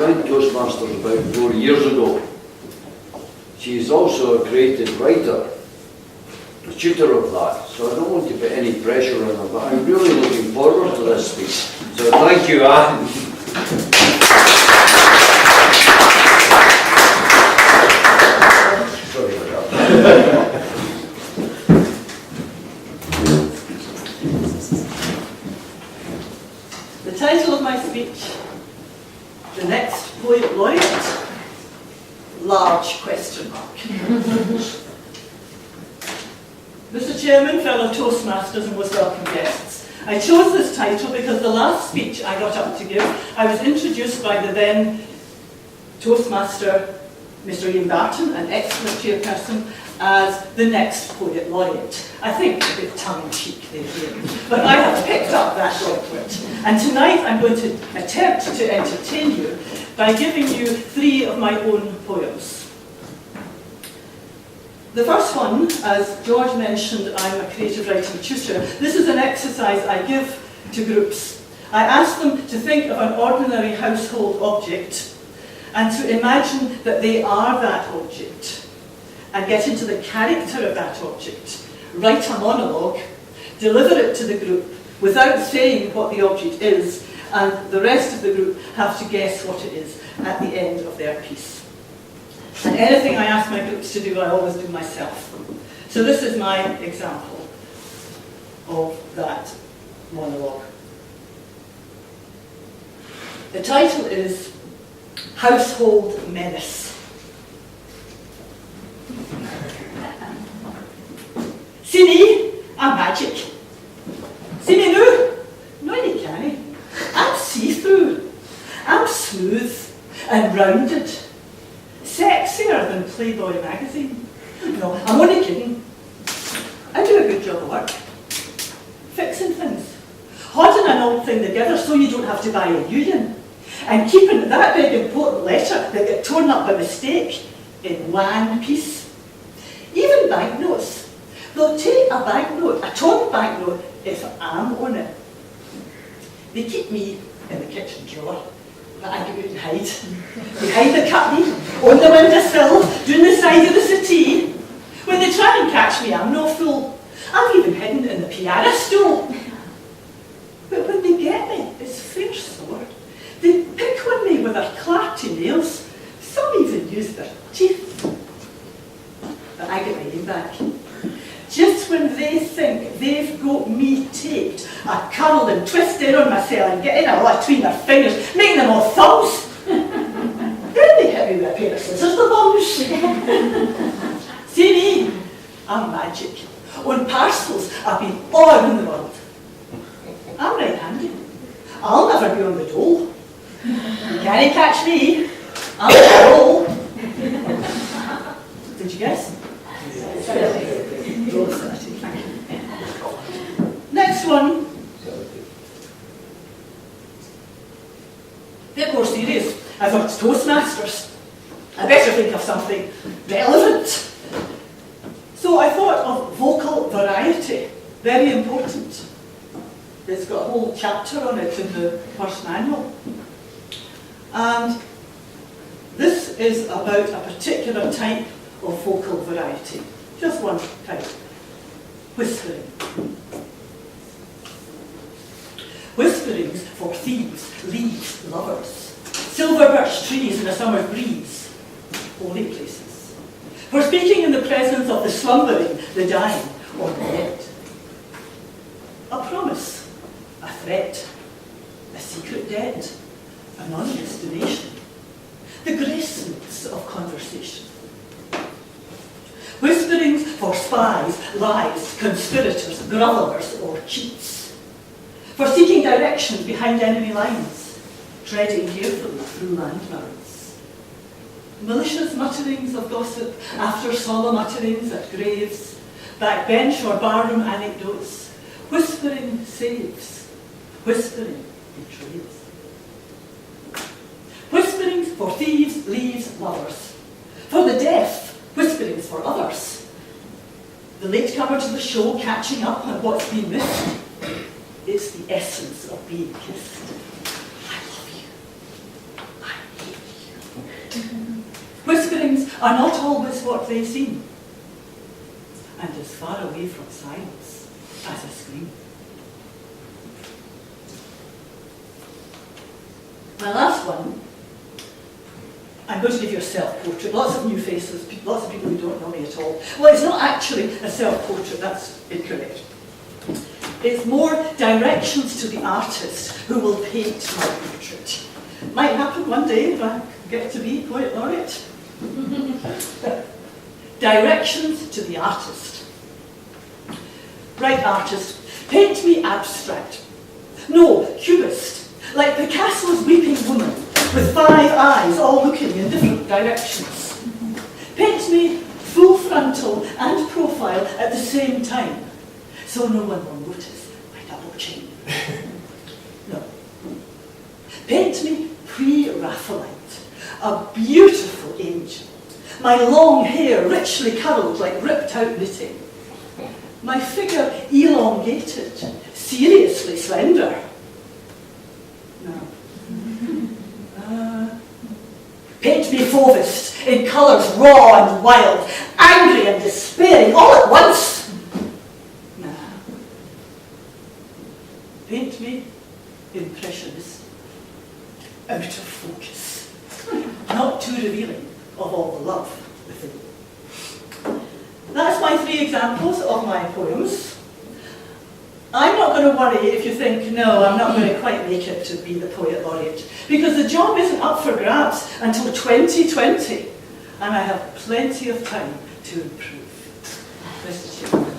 joined Toastmasters about 4 years ago. She is also a creative writer, a tutor of that, so I don't want to put any pressure on her, but I'm really looking forward to this speech. So thank you, Anne. Sorry for that. The title of my speech, The Next Poet Laureate, large question mark. Mr. Chairman, fellow Toastmasters and most welcome guests, I chose this title because the last speech I got up to give, I was introduced by the then Toastmaster, Mr. Ian Barton, an excellent chairperson, as the next Poet Laureate. I think a bit tongue-in-cheek there, but I have picked up that document. And tonight I'm going to attempt to entertain you by giving you 3 of my own poems. The first one, as George mentioned, I'm a creative writing tutor. This is an exercise I give to groups. I ask them to think of an ordinary household object and to imagine that they are that object and get into the character of that object, write a monologue, deliver it to the group without saying what the object is, and the rest of the group have to guess what it is at the end of their piece. And anything I ask my groups to do, I always do myself. So this is my example of that monologue. The title is Household Menace. See me, I'm magic. See me now? No, you can't. I'm see-through. I'm smooth and rounded. Sexier than Playboy magazine. No, I'm only kidding. I do a good job of work. Fixing things. Holding an old thing together so you don't have to buy a new one. And keeping that big important letter that got torn up by mistake in one piece. Even banknotes. They'll take a banknote, a torn banknote, if I'm on it. They keep me in the kitchen drawer. But I go out and hide. Behind the curtain, on the windowsill, down the side of the settee. When they try and catch me, I'm no fool. I've even hidden in the piano stool. But when they get me, it's fair sore. They pick on me with their clarty nails. Some even use their teeth. But I get my name back. Just when they think they've got me taped, I curl and twist in on myself and get in a lot between their fingers, making them all thumbs. Then they hit me with a pair of scissors, the bums. See me? I'm magic. On parcels, I've been all around the world. I'm right-handed. I'll never be on the dole. You can't catch me. I'm on the roll. Did you guess? Next one. Bit more serious. I thought it's Toastmasters. I better think of something relevant. So I thought of vocal variety. Very important. It's got a whole chapter on it in the first manual. And this is about a particular type of vocal variety. Just one type. Whispering. Whisperings for thieves, leaves, lovers. Silver birch trees in a summer breeze. Holy places. For speaking in the presence of the slumbering, the dying, or the dead. A promise, a threat, a secret debt, anonymous donation. The graceness of conversation. Whisperings for spies, lies, conspirators, grovellers, or cheats. For seeking directions behind enemy lines, treading carefully through landmines. Malicious mutterings of gossip after solemn utterings at graves, backbench or barroom anecdotes. Whispering saves, whispering betrays. Whisperings for thieves, leaves, lovers. For the deaf, whisperings for others. The latecomer to the show catching up on what's been missed. It's the essence of being kissed. I love you. I hate are not always what they seem, and as far away from silence as a scream. My last one, I'm going to give you a self-portrait. Lots of new faces, lots of people who don't know me at all. Well, it's not actually a self-portrait, that's incorrect. It's more directions to the artist who will paint my portrait. Might happen one day if I get to be Poet Laureate. Directions to the artist. Right, artist, paint me abstract. No, cubist, like Picasso's Weeping Woman, with 5 eyes all looking in different directions. Paint me full frontal and profile at the same time, so no one will notice my double chin. No. Paint me pre-Raphaelite, a beautiful angel, my long hair richly curled like ripped out knitting, my figure elongated, seriously slender. No. Paint me Fauvist in colours raw and wild, angry and despairing all at once. Nah. Paint me impressionist, out of focus, not too revealing of all the love within. That's my 3 examples of my poems. I'm not going to worry if you think, no, I'm not going to quite make it to be the Poet Laureate, because the job isn't up for grabs until 2020, and I have plenty of time to improve. Mr. Chairman.